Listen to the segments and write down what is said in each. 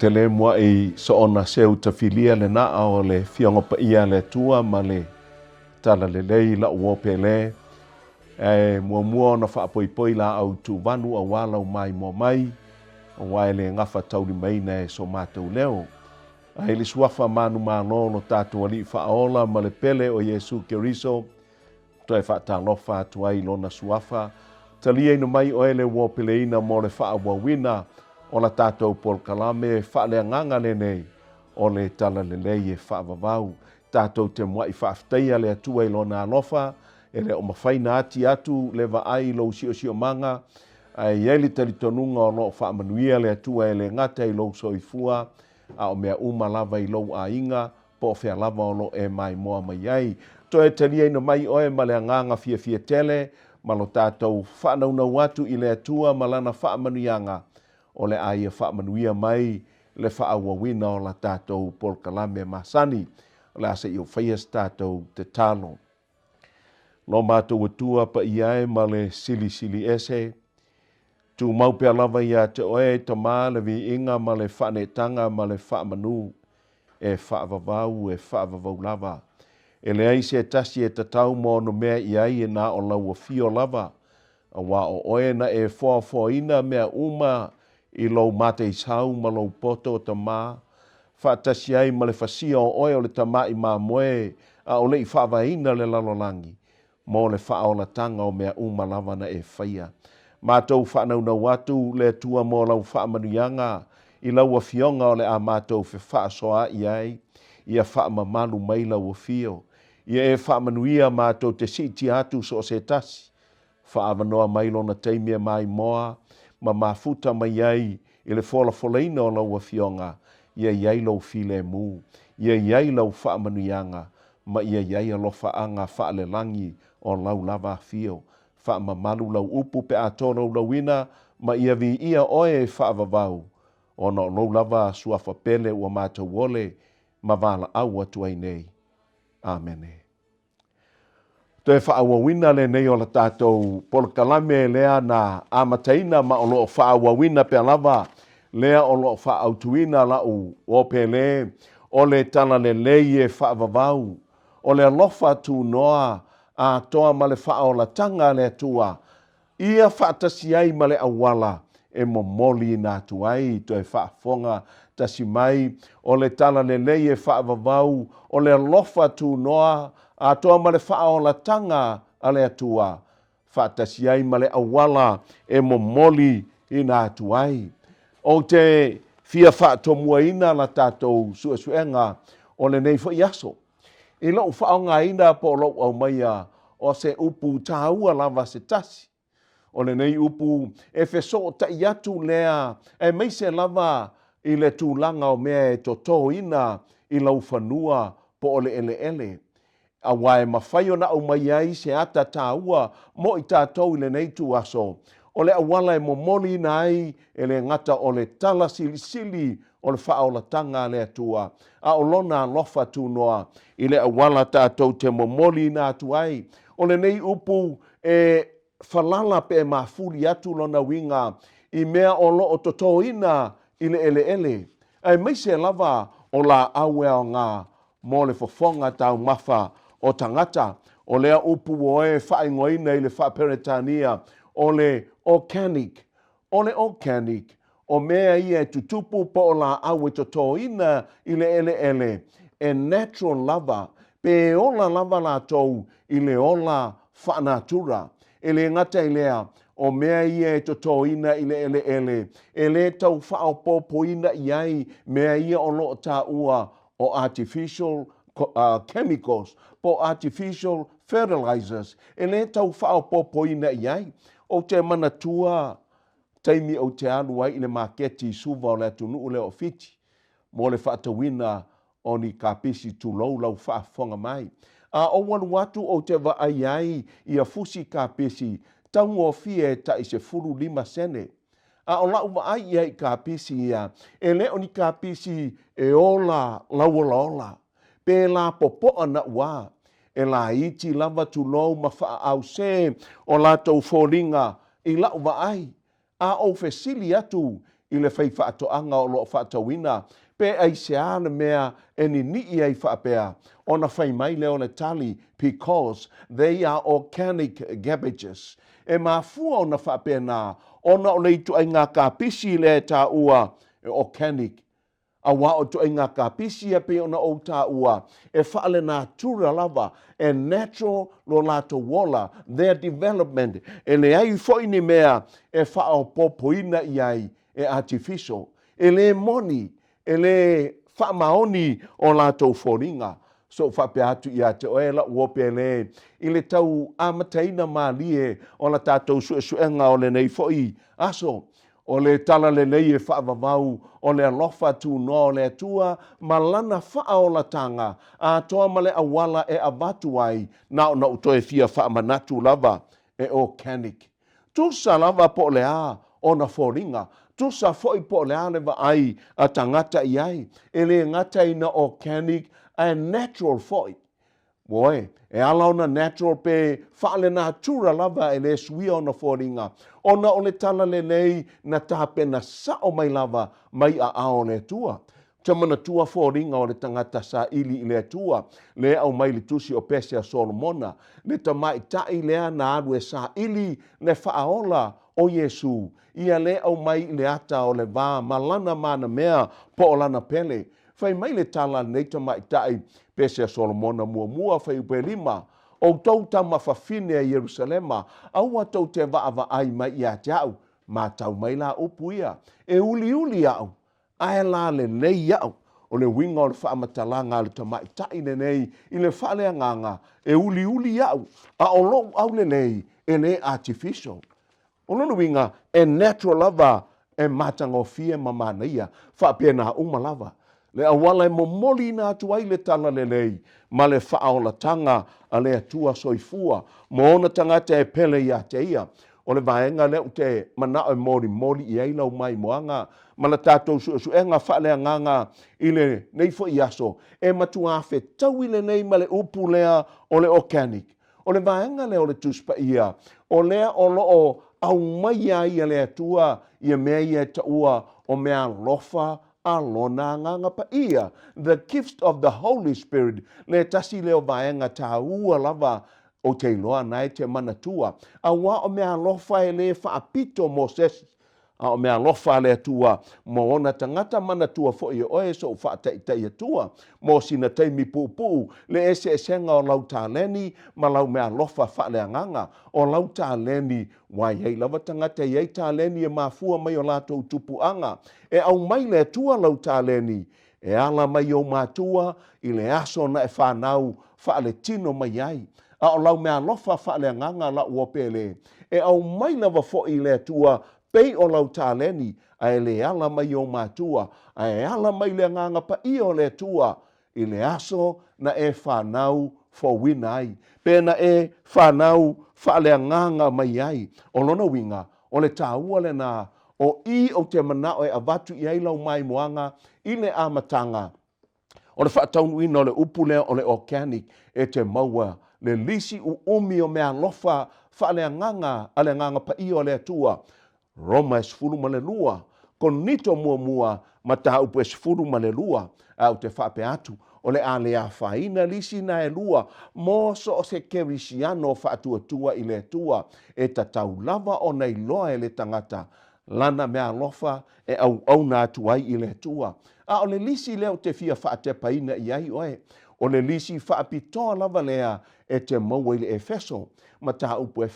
te le mua i so ona seu ta filia le na o le fionga pa ia le tua ma le tala le lei la ua pele. Mua na wha poi la au tu vanu a wala o mai mo mai. O wai le ngafa tauri mai na e so mātou leo. Ai le suafa manu mālo no tātou ali whaola ma le pele o Yesu Keriso. Toi whaatalofa atu ai lona suafa. Talia ina mai o ele ua pele ina mo le whaawawina. O la tātou Paul Kalame whaalea nganga le nei. O le tala le lei e whaavavau. Tātou te mua i whaafteia le atua i lona alofa. E le o mawhaina ati atu le va ai lo sio manga. Ai ele tali tonunga o lo whaamanuia le atua e le ngata i lo soifua. A o mea uma lava i lo a inga. Po whea lava o lo e mai moa mai ai. To e talia ina mai oe ma le nganga fia tele. Ma lo tātou whaanaunau atu i le atua ma lana whaamanuianga. O le aia whaamanuia mai le whaawawina o la tātou Paul Kalame Masani. O le asa i o whaias tātou te talo. No mātou atua pa iae ma le sili ese. Tu maupea lava ia te oe ta mā le vi inga ma le whaanetanga ma le whaamanu. E whaavavau lava. E le aise e tasi e tatau mo no mea iai e nā o laua fio lava. A wā o oe na e ina mea uma i lo mate i sau ma lo poto ta mā. Whaatasi ai ma le whasia o oe o le tama i mā moe a o le i whaavaina le lalolangi. Mo le whaola tanga o mea uma lava na e whaia. Mātou whanau watu le tua mo lau whaamanuianga i lau a fionga o le a mātou fe whaasoa i ai. Ia whaamamalu mai lau a fio. Ia e whaamanuia mātou te siti atu so se tasi. Whaavanoa mai lona teimia mai moa. Ma mafuta mai ai i le foleina o lau a fionga. Ia iai lau file mu. Ia iai lau whaamanuianga. Ma ia iai alofa anga whaalelangi o lau lava fio. Whaamamalu lau upu pe atono lau ina. Ma ia vi ia oe whaavavau. O no lau lava suafa pele ua mātou wole. Ma vala au atu ai nei. Amene. Te whaawawina le nei o la tātou Paul Kalame lea na amataina ma o loo whaawawina pe lava. Lea o loo whaautuina lau o pele. O le tala le lei e whaavavau. O le alofa tu noa a toa ma le whaola tanga le atua. Ia whaatasi ai ma le awala e momoli na tuai to e whaafonga tasi mai. O le tala le lei e whaavavau. O le alofa tu noa a toa ma le whaola tanga a le atua. Whaatasi ai ma le awala e momoli i na tuai. O te fia whaatomua ina la tātou suenga o le nei whaiaso. I lau whaonga ina po lau au maia o se upu tāua lava se tasi. O le nei upu e wheso ta iatu lea e meise lava i le tūlanga o mea e toto ina i lau whanua po o le ele. A wae mawhaio na au mai ai se ata tāua mo i tātou i le nei tu aso. O le awala e momoli na ai e le ngata o le tala sili o le whaolatanga le atua. A o lona lofa tu noa i le awala tātou te momoli na atu ai. O le nei upu e falala pe mafuri atu lona winga i mea o lo o toto ina i le ele. Ai meise lava o la awe o ngā mo le fofonga tau mafa o tangata. O lea upu o e whaingoina i le whaperetania o le organic. O le organic. O mea ia e tutupu po o la awe toto ina i le ele. E natural lava. Pe ola lava la tou i le ola whanatura. E le ngata i lea o mea ia e toto ina i le ele. E le tau whaopopo ina i ai mea ia o lo ta ua o artificial chemicals. Po artificial fertilizers. E le tau whaopopo ina i ai. O te manatua taimi o te alu ai i le maketi suva o le atunu le ofiti. Mo le whaatawina o ni kapisi tu lau whaafonga mai. A o wanu watu o te wa ai i a fusi kapisi taungo fie ta i se furu 5 sene. A o lau wa ai i kapisi ia. E le o ni kapisi e ola ola. Pe la popoa na ua. E la iti lava tu lou ma wha au se o la tau fōringa i lau wa ai. A o fesili atu i le fai whaatoanga o loo whaatawina. Pe ai se ana mea e ni ai whaapea. Ona whai mai leo le tali because they are organic cabbages. E mafua ona whaapea nā. Ona o leitu ai ngā kāpisi le tā ua organic. A wā o tu ai ngā kāpisi e pe ona o tā ua. E whaale nā tura lava. E natural lo lato wola. Their development. E le ai foi ni mea e whao popoina i ai e artificial. E le moni. E le whamaoni o lato whoringa. So whape atu i a te oela uope le. I le tau amataina mālie o la tātou suenga o le nei foi. Aso. O le tala le nei e whaavavau, o le alofa tu no le tua, ma lana wha o la tanga, a toa male awala e avatu ai, na o na utoe fia wha manatu lava, e organic. Tusa lava po le a, o na whoringa, tusa foi po le a lewa ai, a tangata i ai, e le ngata i na organic, a natural foi. Boy, e ala ona natural pe whaale nā tura lava e le sui o na whoringa. Ona o le tala le nei na tape na sa o mai lava mai a ao le tua. Tamana tua whoringa o le tangata sa ili i le tua. Le au mai le tusi o Pesea Solomona. Le tamai tai lea na adwe sa ili le whaaola o Yesu. Ia le au mai le ata o le vā malana mana mea po o lana pele. Whai mai le tala nei tamai tai Pesea Solomona mua whai upe lima. O tau tama whawhine a Yerusalema. Aua tau te vaava ai mai i a te au. Ma tau mai la upuia. E uli au. Ae la le nei au. O le winga o le whamatalanga le tamai tai le nei. I le whale anganga. E uli au. A o lo au le nei. E le artificial. O lono winga e natural lava. E matangofia mamanaia. Whapea na umalava. Le awala e momoli nā tuai le tala le lei, ma le whaolatanga a le atua soifua, mo ona tangata e pele i a te ia. O le vaenga leo te mana e mori i eilau mai moanga, ma la tātou suenga whaale anganga i le neifo i aso, e matua awhe tau i le nei ma le upu lea o le organic. O le vaenga leo le tuspa ia, o lea o loo au mai ai a le atua i a mea i e taua o mea lofa, alona nganga pa ia. The gift of the Holy Spirit. Le tasi leo vaenga ta ua lava o te loa nai te manatua. A wa o mea lofa e le whaapito Moses. A o mea lofa le atua. Mo ona tangata manatua fo i oe so whaataitai atua. Mo sina teimi pupu. Le ese esenga o lau tāleni. Ma lau mea lofa whaale anganga. O lau tāleni. Wai hei lava tangata i ei tāleni e mafua mai o lātou tupuanga. E au mai le tua lau tāleni. E ala mai o mātua. I le aso na e whanau. Whaale tino mai ai. A o lau mea lofa whaale anganga la uopele. E au mai lava fo i le tua. Pei o lau tāleni, a e le ala mai o mātua, a e ala mai le nganga pa i o le tua, i le aso na e whanau fo winai. Pena e whanau whaale nganga mai ai. O lona winga, o le tāua le nā, o i o te manao e avatu i eilau mai moanga, i le amatanga. O le whaataunu ina o le upulea o le organic, e te maua, le lisi u umi o mea lofa, whaale nganga, a le nganga pa i o le tua. Roma e sifuru ma le lua, konito mua ma tā upu e sifuru ma le lua, au te whape atu, o le ale a whaina lisi na e lua, mo so o se kerisiano o whaatuatua i le tua, e ta tau lava o nei loa e le tangata, lana mea lofa e au nā tuai i le tua. A o le lisi leo te fia whaate paina i ai oe, o le lisi whaapitoa lava lea e te maua i le Efeso, ma tā upu e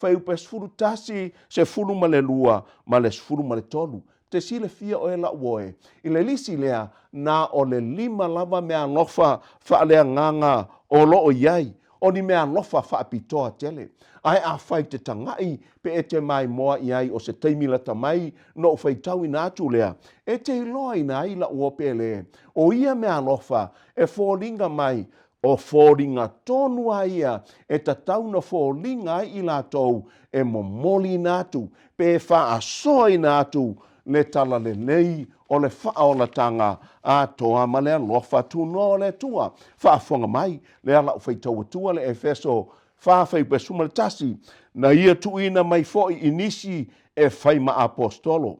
whai upu e sifuru tasi se furu ma le lua, ma le sifuru ma le tolu. Te sile fia o e la uoe. I le lisi lea, na o le lima lava mea lofa whaalea nganga o loo iai, o ni mea lofa whaapitoa tele. Ai a whai te tangai pe e te mai moa iai o se teimila tamai no whai tau ina atu lea. E te iloa ina ai la uope le. O ia mea lofa e fōringa mai, o fōringa tonu ia e ta tauna fōringa ai i lātou e momoli nātu pe wha asoi nātu le tala le nei o le whaolatanga a toa ma le alofa tuno le tua. Whaafonga mai le ala ufai tauatua le Efeso whaafai pesuma le tasi na ia tuina mai foi inisi e whai ma apostolo.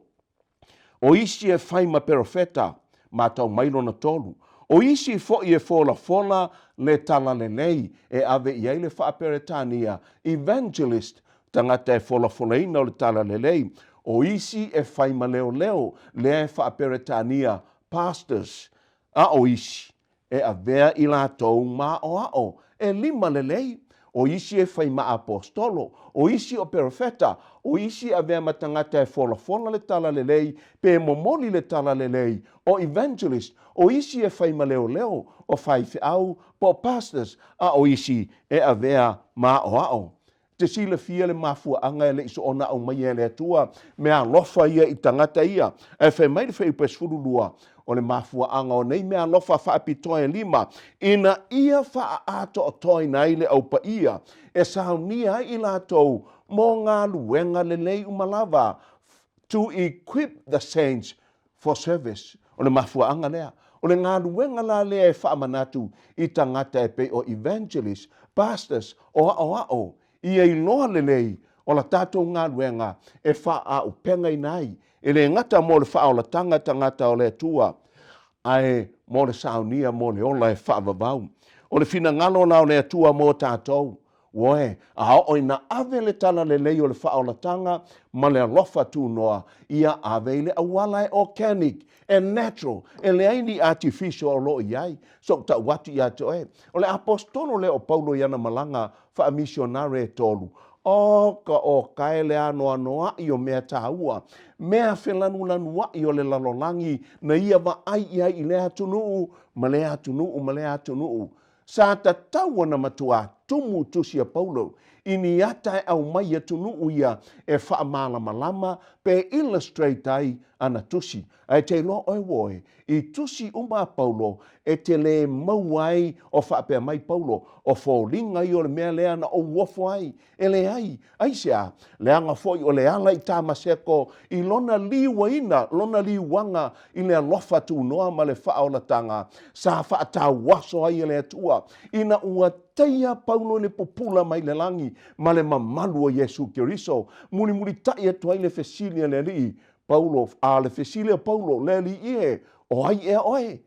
O isi e whai ma perofeta, ma tau mailo na tolu. O isi fo i e fola le tala le nei, e ave i eile wha peretania, evangelist, tangata e fola ina o le tala le lei. O isi e whai ma leo, le e wha peretania, pastors, a o isi, e avea i la tau ma o, e lima le lei. O isi e whai ma apostolo, o isi o perofeta, o isi a vea matangata e fola le tala le lei, pe momoli le tala le lei, o evangelist, o isi e whai ma leo, o whai au, po pastors, a o isi e a vea ma o. Te sila fia le mafua anga e le iso ona au mai e le atua, mea lofa ia i tangata ia, e whai mai le whai upesfuru lua, o le mafua anga o nei mea lofa whaapitoe lima, ina ia wha ato o toi naile au pa ia, e saunia i latou mō ngā luenga le nei umalava, to equip the saints for service. O le mafua anga lea, o le ngā luenga la lea e whaamanatu i tangata e pe o evangelist, pastors, o ao, ia i loa le nei, o la tātou ngā luenga e wha a upenga i nai, e le ngata mō le wha o la tangata o le tua, ai mō le saunia mō le ola e wha vavau. O le fina ngalo na o le tua mō tātou, woe, a o ina ave le tala le lei o le wha o la tanga, ma le alofa tū noa, ia ave le awala e organic, e natural, e le aini artificial o lo iai, so ta watu ia to e. O le apostolo le o Paulo iana malanga, wha missionare e tolu, o kae le anoa i o mea tāua, mea whelanua i o le lalolangi, na ia wa ai iai i lea tunuu, ma lea tunuu. Sa ta taua na matua tumu tusia Paulo, ini ata e au mai tunuu ia e wha malama pe illustrate ai ana tusi. Ai te lo oi woe, i tusi uma Paulo, e te le mauai o wha pe mai Paulo, o fōringa i o le mea lea na o wofo ai, e le ai sea, leanga foi o le ala i tā maseko, i lona liwanga, i le alofa tu noa ma le wha o la tanga, sa wha tā waso ai e le atua, ina ua teia Paulo ne popula mai le langi, ma le mamalu o Yesu Keriso, muli tai atu ai le fesilia le rii, Paulo, le fesilia Paulo, le li ie, o ai e oe,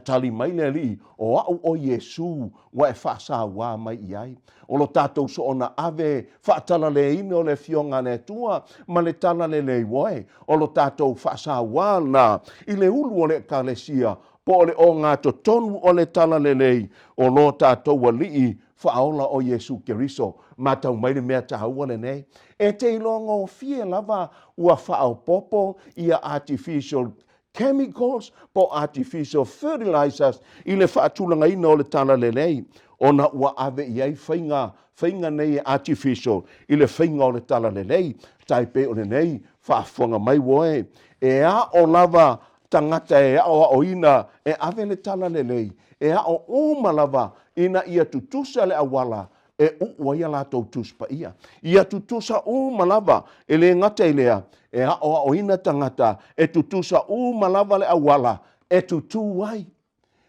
tali mai le li, o au o Yesu, wa e whaasa wā mai iai. O lo tātou so ona ave, whaatala le ine o le fionga le tua, ma le tala le woe, o lo tātou whaasa wā na, i le ulu o le kalesia, po le o ngā to tonu o le tala le lei, o lo tātou wa lii, whaola o Yesu Keriso, matau mai le mea tahaua le nei. E te ilonga o fie lava ua whao popo ia artificial chemicals po artificial fertilizers i le whaatulanga ina o le tala le nei. Ona ua ave iai whainga nei artificial i le whainga o le tala le nei. Taipe o le nei, whaafonga mai woe. E a o lava tangata e a o ina e ave le tala le nei. E a o malava ina ia tutusa le awala e ua ia lātou tuspa ia. Ia tutusa malava e le ngata i lea e a o ina tangata e tutusa malava le awala e tutu wai.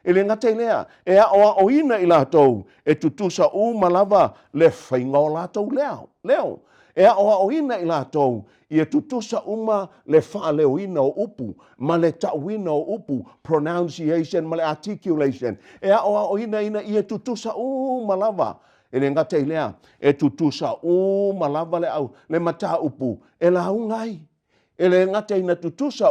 E le ngata i lea e a o ina i lātou e tutusa malava le whainga o lātou leo. E a o ina i lātou ia tutusa le whaaleo ina o upu, ma le tauina o upu, pronunciation, ma le articulation. E a o ina ia tutusa malava. E le ngata i lea, e tutusa malava le au, le mata upu, e la ungai. E le ngata ina tutusa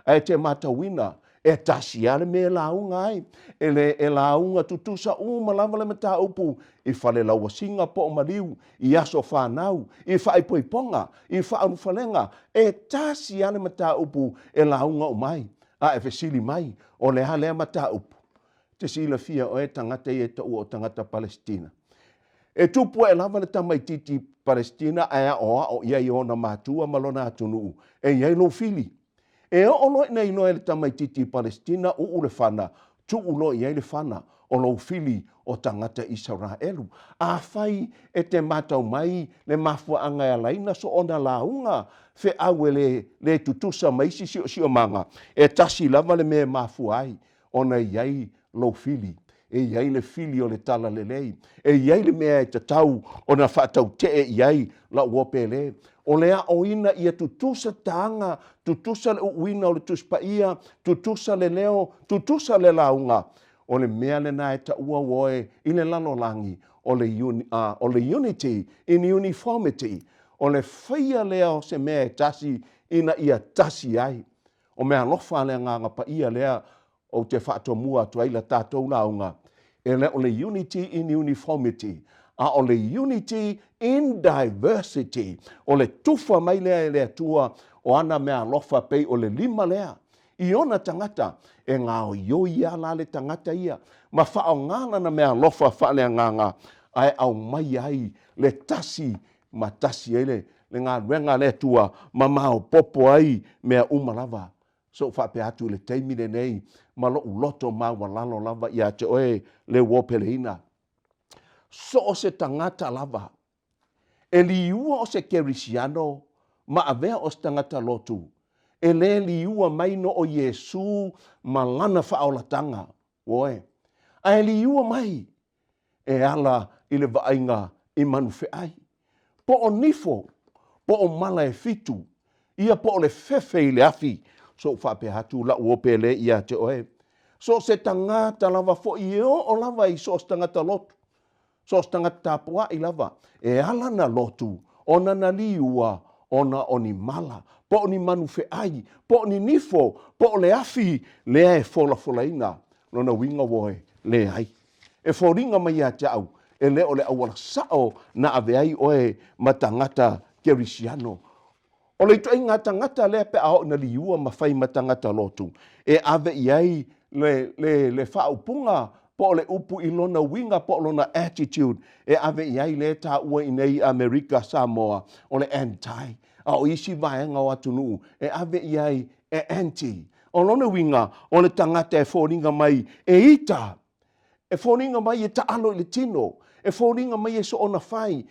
e te matawina, e tasia le me la ungai. E la unga tutusa malava le mata upu, i whale laua singa po o mariu, i aso whanau, i whaipoiponga, i whaarufalenga, e tasia le mata upu, e la unga o mai, a e fesili mai, o le halea mata upu. Te sila fia o e tangata i e tau o tangata Palestina. E tupu e lava le tamaititi Palestina aia o ia i ona mātua malona atunu e iai lo fili. E o lo ina ino e le tamaititi Palestina u le whana, tu ulo iai le whana o lo fili o tangata Israelu. A whai e te matau mai le mafua anga e laina so ona launga fe awe le tutusa maisi si o manga. E tasi lava le me mafua ai ona iai lo fili. e iai le fili o le tala lelei, e iai le mea e tatau o na whaatau te e iai la ua pele. O lea o ina ia tutusa taanga, tutusa le uina o le tuspaia, tutusa le leo, tutusa le launga. O le mea le na e ta ua woe i le lalolangi, o le unity in uniformity, o le whaia lea o se mea e tasi ina ia tasi ai. O mea lofa le nganga pa ia lea o te whaatua mua tua ila tātou launga. E le o le unity in uniformity, a o le unity in diversity, o le tufa mai lea e lea tua o ana mea lofa pei o le lima lea. I ona tangata e ngā o yo ia la le tangata ia. Ma whao ngana na mea lofa whaalea nganga ai au mai ai le tasi ma tasi ele le ngā renga le tua ma mao popo ai mea umalava. So whape atu le teimine nei ma lo uloto ma walalo lava ia te oe le wopeleina. So o se tangata lava e liua o se kerisiano ma avea o se tangata lotu. E le liua maino o Yesu ma lana whaolatanga. Oe. A liua mai e ala i le vainga i manufe ai. Po o nifo, po o mala e fitu, ia po o le fefe i le afi, so whape hatu la uopele ia te oe. So se tangata lava fo i o lava i so tangata lotu. So tangata tapua i lava. E ala na lotu, ona na liua, ona o ni mala, po o ni manufe ai, po o ni nifo, po o le afi, lea e fola ina, lona winga woe, le ai. E foringa mai a te au, e le o le awala sao na ave ai oe matangata kerisiano. O le itoa inga tangata le pe ao na liua mawhai matangata lotu. E ave iai le whaupunga po o le upu i lona winga po o lona attitude. E ave iai le ta ua inei Amerika Samoa o le anti. A o isi vaenga o atunu. E ave iai e anti. O lona winga o le tangata e foringa mai e ita. E foringa mai e taalo i le tino. E foringa mai e so ona fai.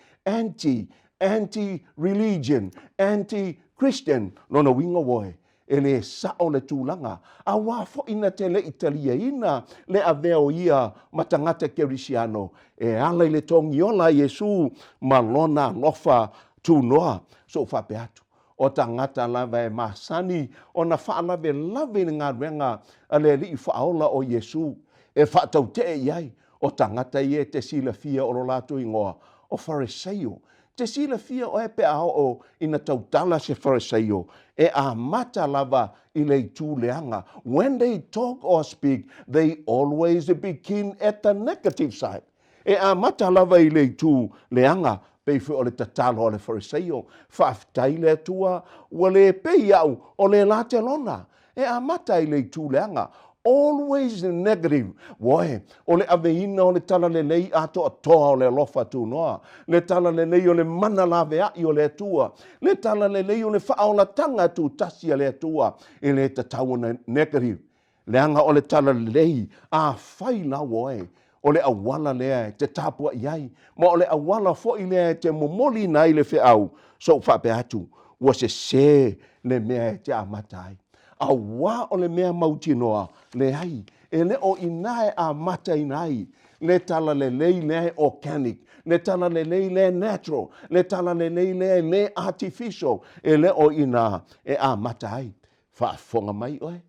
Anti-religion, anti-Christian. Lona winga woe. E le sao le tūlanga. A wafo ina te le Italia ina le aveo ia matangata kerisiano. E ala i le tongi ola Yesu ma lona lofa tūnoa. So whape atu. O tangata lava e masani. O na whaalave lave ni ngā renga a le li whaola o Yesu. E whaatau te e iai. O tangata i te sila fia o lo lātu ingoa. O Phariseo. Te sila fia o e pe ao o ina tautala se Phariseo. E a mata lava i le tū leanga. When they talk or speak, they always begin at the negative side. E a mata lava i le tū leanga. Pei fu o le tatalo o le Phariseo. Whaftai le tua. Wa le pei au o le late lona. E a mata i le tū leanga. Always negative. Woe, o le aveina o le tala le nei ato atoa o le lofa tu noa. Le tala le nei o le mana lave ai o le atua. Le tala le nei o le whaola tanga tu tasi a le atua. E le tatau na negative. Le anga o le tala le nei a whai la woe. O le awala lea te tapua iai. Ma o le awala fo i lea te momoli nai le whiau. So whape atu. Wa se le mea te amatai. A wā o le mea mauti noa, le hai, e le o inae a mata inai, le tala le lei le organic, le tala le lei le natural, le tala le lei le artificial, e le o ina e a mata ai. Whaafonga mai oe.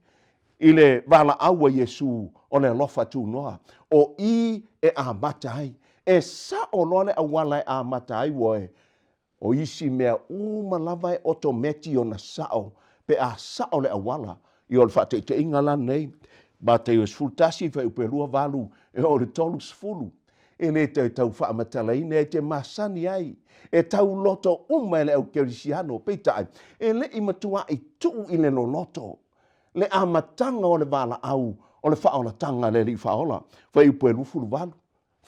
I le wala aua Yesu o le lofa tu noa, o i e a mata ai. E sa o noa le awala e a mata ai woe, o isi mea umalawai otometi o na sao, pe a sao le awala i o le whate te inga lan nei ba te o sfultasi whai upe lua walu e o le tolu sfulu e le te tau whaamatala ine e te masani ai e tau loto e le au kerisiano peitai e le i matua i tuu i le no loto le amatanga o le wala au o le whaola tanga le li whaola whai upe lufulu walu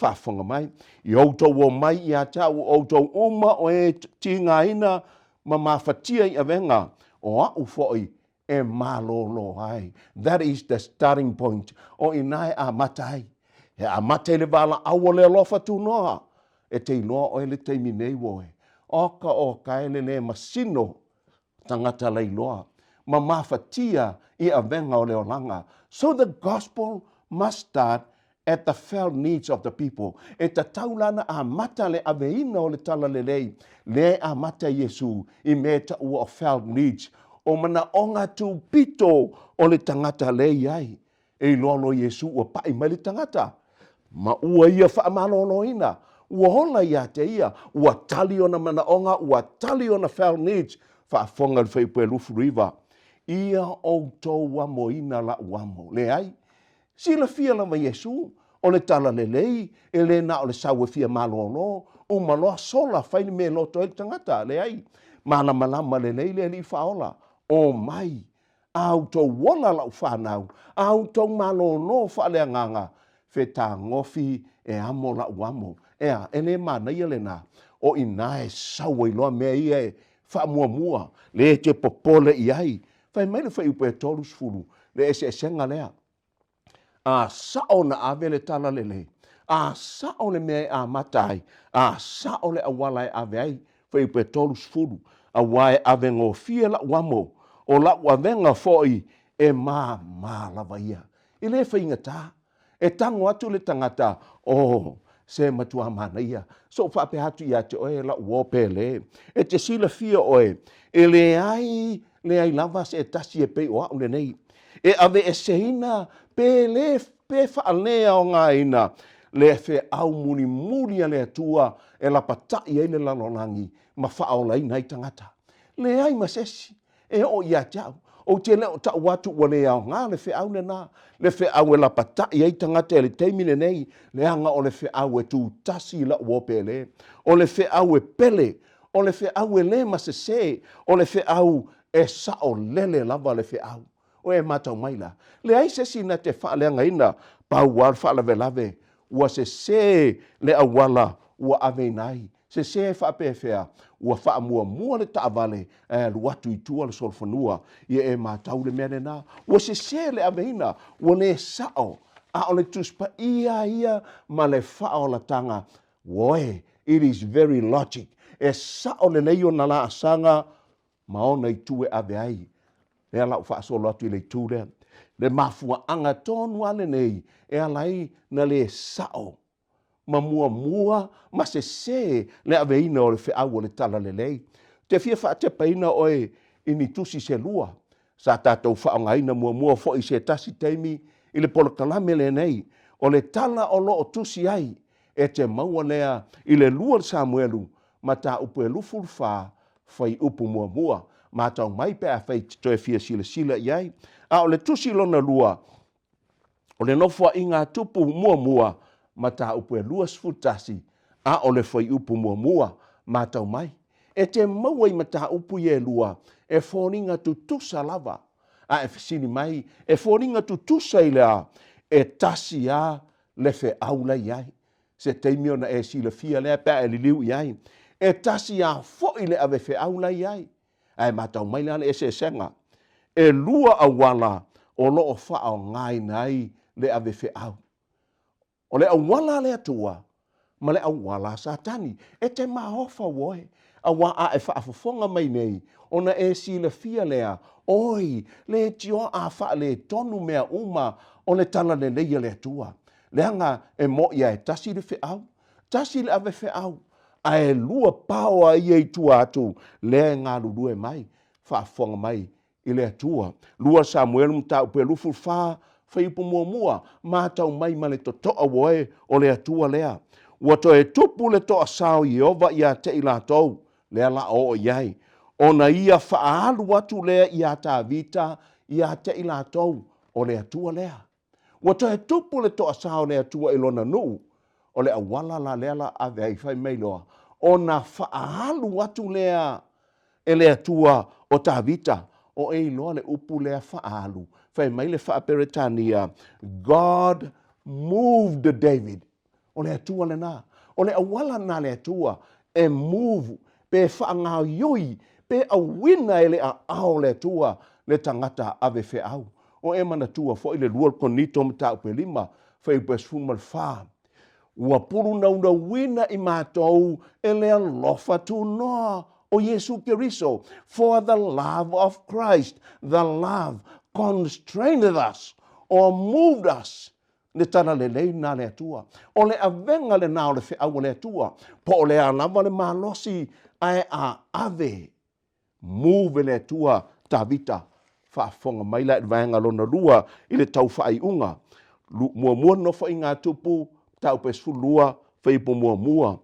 whaafonga mai i outou o mai i a tau outou o e tinga ina ma mawhatia i awenga o au foi e malolo ai. That is the starting point. O inae a matai. E a matai le wala awa le lofa tu noa. E te inoa o ele te minei woe. Oka o kaele le masino tangata le iloa. Ma mawhatia i a venga o le olanga. So the gospel must start at the felt needs of the people. E ta taulana a mata le aveina o le tala le lei, le a mata Yesu I me ta ua o felt needs. O mana onga tu pito o le tangata le ai. E lono Yesu ua pai mai le tangata. Ma ua ia wha amalono ina. Ua hola ia te ia. Ua tali ona mana onga, ua tali ona felt needs. Wha fonga le whaipue lufu riva. Ia o tau wamo ina la wamo. Le ai. Sila fia lama Yesu, o le tala le lei, e le na o le sawe fia malono, o maloa sola, whaini me loto e tangata, le ai. Malama le lei le li faola, o mai, au tau wala lau whanau, au tau malono whale nganga, fe ta ngofi e amo la wamo, ea, ene mana ia le na, o ina e sawe loa mea ia e wha mua, le te popole I ai, whai mai le whai upe tolus fulu, le ese senga lea. A sao na ave le tala lele. A sao le mea a matai. A sao le awala e ave ai. Whai pe tolus furu. A wae ave ngō fia la wamo. O la wavenga foi e mā lava ia. I le whainga tā. E tango atu le tangata. Oh, se matua mana ia. So whape hatu ia te oe la uope le. E te sila fia oe. E le ai lava se tasi e pei o au le nei. E ave e seina pe whaalea o ngā ina le fe au muni a le atua e la patai e le lalonangi ma whaola ina I tangata. Le ai masesi e o ia tau. O te leo ta watu wa le au ngā le fe au le nā. Le fe au e la patai e tangata e le teimine nei. Le anga o le fe au e tu tasi la uope le. O le fe au e pele. O le fe au e le masese. O le fe au e sao lele lava le fe au. O e matau maila. Le ai se sina te whaaleanga ina, pau wal whaalavelave, ua se le awala, ua ave nai, se whaapewhea, ua whaamua le taavale, luatu I tua le solfanua, ia e matau le mene nā, ua se le ave ina, ua ne sao, a o le tuspa ia, ma le whao la tanga, woe, it is very logic, e sao le neio na la asanga, maona I tue ave ai, e ala ufa solo atu I le tūrea. Le mafua anga tonu ale nei, e alai na le sao. Ma mua, ma se le aveina o le whiau o le tala le lei. Te fia wha te paina oe ini tusi se lua. Sa tātou whaongaina mua fo I se tasi teimi, I le polokalame le nei, o le tala o lo o tusi ai, e te maua lea I le lua Samuelu, ma tā upu e lufuru wha, whai upu mua. Ma tau mai pe a whai toe fia sila iai. A o le tusi lona lua, o le nofua I ngā tupu mua, ma tā upu e lua sfutasi, a o le whai upu mua, ma tau mai. E te maua I ma tā upu I e lua, e whoninga tu tusa lava. A e whisini mai, e whoninga tu tusa I lea, e tasi a le whe aula iai. Se teimio na e sila fia lea pēa e liliu iai. E tasi a fo I le ave whe aula iai. Ai matau mai lana e se senga. E lua awala o loo whao ngai nai le ave whe au. O le awala le atua, ma le awala satani. E te mahofa woe. Awa a e whaafafonga mai nei. Ona e sila fia lea. Oi, le tio a wha le tonu mea uma o le tala le leia le atua. Leanga e mo ia e tasi le whe au. Tasi le ave whe au. A e lua pao a ia I tua atu, lea ngā lulue mai, whaafonga mai I le atua. Lua Samuel mta upe lufu wha, whaipu mua, mātau mai ma le totoa woe o le atua lea. Ua to e tupu le toa sao Iova ia te I lātou, lea la o iai. Ona ia whaalu atu lea ia tā vita, ia te I lātou, o le atua lea. Ua to e tupu le toa sao le atua I lona nuu, o le awala la lea la ave ai whai meiloa. O na whaalu atu lea e lea tua o tā vita. O e loa le upu lea whaalu. Whai mai le whaaperetania. God moved David. O lea tua le nā. O le awala na lea tua e move. Pe whaangau yoi. Pe awina e le a ao lea tua le tangata ave wheau. O e mana tua fo i le lua konito mta upe lima. Whai besfuma le whaa. Ua puru na wina I mātou e lea lofa tu noa o Yesu Keriso. For the love of Christ, the love constrained us or moved us le tala le lei na le atua. O le avenga le na o le whiau le atua. Po o le alama le malosi ai a ave. Move le atua tavita. Whaafonga mai la vaenga lona lua i le tau whaai unga. Mua no whai ngā tupu tau pesu lua whaipo mua.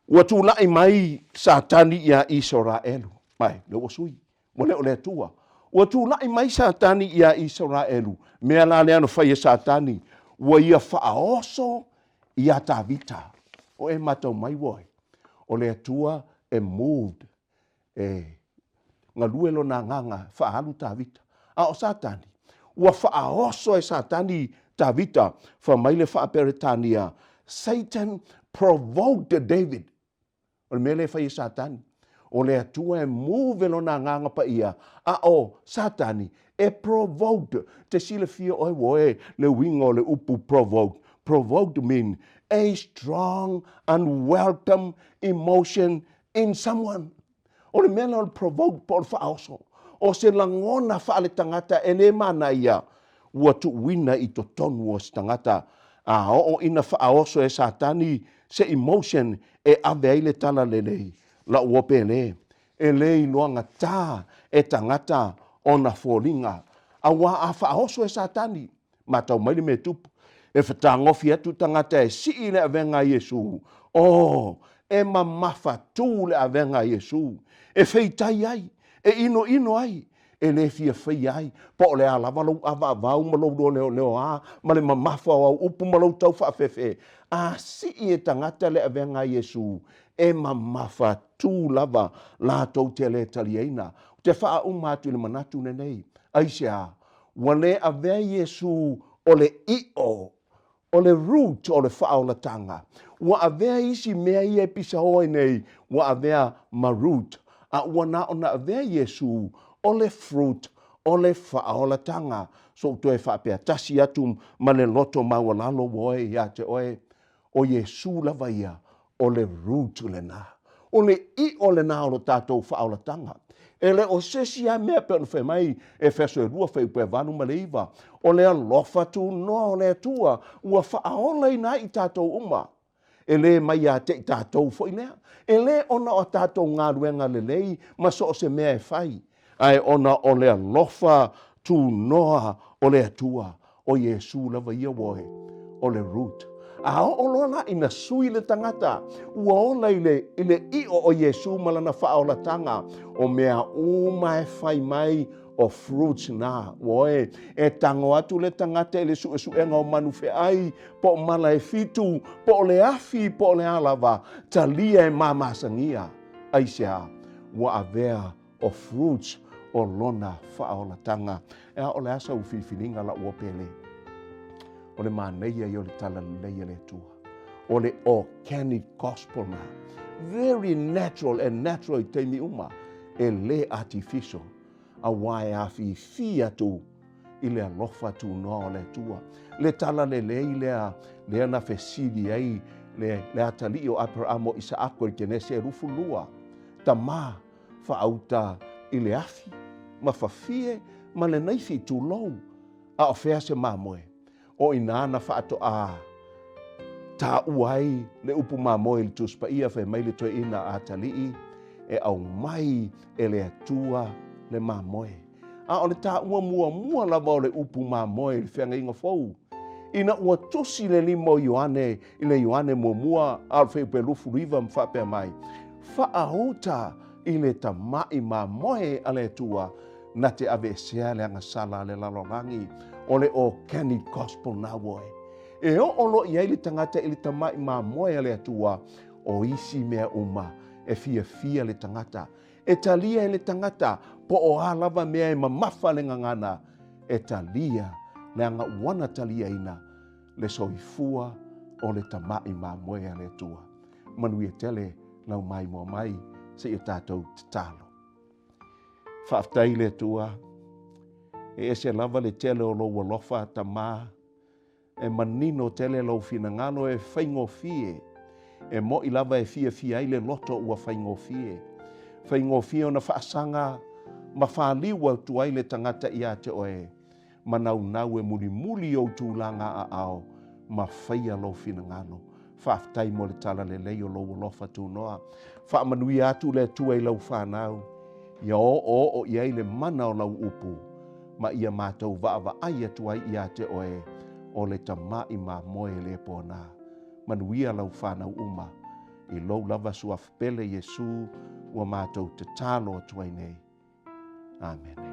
Ua tūlai mai Satani ia Israelu. Mai, le wasui. Mo le o le atua. Ua tūlai mai Satani ia Israelu. Mea la le ano whai Satani. Ua ia whaaoso ia tavita. O e matau mai woi. O le atua e moved. Ngā luelo na nganga whaalu tavita. A o Satani. Ua whaaoso e Satani tavita. Wha mai le whaaperetania. Satan provoked David. O le mele whai Satani. O le atua e move lo na nganga pa ia. A o Satani e provoked. Te sile fia oi woe le wingo le upu provoked. Provoked mean a strong, unwelcome emotion in someone. O le mele o provoked po le whaoso. O se langona wha le tangata e le mana ia. Ua tu wina i to tonu o se tangata. A o ina whaoso e Satani se emotion e ave le tala lelei. La uope le. E lei loanga tā e tangata o na fōlinga. A wā a whaoso e Satani. Matau mai le me tupu. E whatangofi atu tangata e si le avenga Yesu. Oh, e mamafa tū le avenga Yesu. E feitai ai. E ino ai. E le fia fei ai. Po le alava lau ava avau ma lau leo a. Ma le mamafa au upu ma lau tau whaafefe. A si e tangata le avenga Yesu. E mamafa tū lava la tau te le talieina. Te wha umatu le manatu nenei. Aisea, wale avea Yesu o le i'o. O le root o le whaolatanga. Wa avea isi mea i e pisa hoi nei. Wa avea ma root. A wana ona avea Yesu o le fruit o le whaolatanga. So tu e whaapea tasi atu ma le loto mawalalo woe ia te oe. O Yesu lava ia o le root le na. O le i o le na o lo tātou whaolatanga. E le o sesi a mea pe onu whai mai e wheso e rua whai ue vanu ma le iwa. O le alofa tu noa o le atua. Ua whaola i na i tātou uma. E le mai a te i tātou fo i lea. E le ona o tātou ngā ruenga le lei ma so o se mea e whai. Ai ona o le alofa tu noa o le atua. O Yesu lava ia woe. O le root. A o lona ina sui le tangata. Ua ola i le i o Yesu malana whaola tanga. O mea umai whai mai o fruits na. Woe, e tango atu le tangata e le su enga o manu ai. Po mala e fitu, po le afi, po le alava. Talia e mamasangia. Aisea, ua avea o fruits o lona whaola tanga. E o le asa u whiwhininga la uopele. O le maneia i o le tala leia le tua. O le organic gospel na. Very natural and natural i teimi uma. E le artificial. A wae a fi atu i le alofa tu noa o le tua. Le tala le lei le ana fesidi ai le atali o Abrahamo Isaako i Genese rufu lua. Ta ma whaauta i le afi. Ma whawhie ma le naifi tu lou. A ofea se mamoe. O inana whaato a tā uai le upu mamoe le tuspa ia whai mai le toi ina a talii e au mai e le atua le mamoe. A o le tā ua mua lava o le upu mamoe le whenga inga fau. Ina ua tusi le limo Ioane i le Ioane mua al whai pe lufu riva mwhapea mai. Whaahota i le tamai mamoe a le atua na te ave sea le angasala le lalorangi. O le organic gospel na woe. E o olo i le tangata i le tamai mamoe le atua o isi mea uma e fia le tangata. E talia le tangata po o alava mea e mamafa le ngangana. E talia le anga wana talia ina le soifua o le tamai mamoe le atua. Manui e tele lau mai mo mai se i tātou talo. Whaaftai le atua. E se lava le tele o lo walofa tama. E manino tele lo finangalo e whaingo fie. E mo i lava e fia i le loto ua whaingo fie. Whaingo fie o na whaasanga ma whaaliwa tuai le tangata i ate oe. manau e muli o tūlanga a ao, ma whaia lo fina ngalo. Whaaftai mo le tala le leo lo lofa tū noa. Whaamanui atu le tua i lau whanau. Ia o iai le mana o lau upu. Ma ia mātou wa ai atu ai ia te oe o le tamai ma moe le pōna. Manuia lau whanau uma. I lou lava sua pele Yesu ua mātou te tālo atu ai nei. Amen.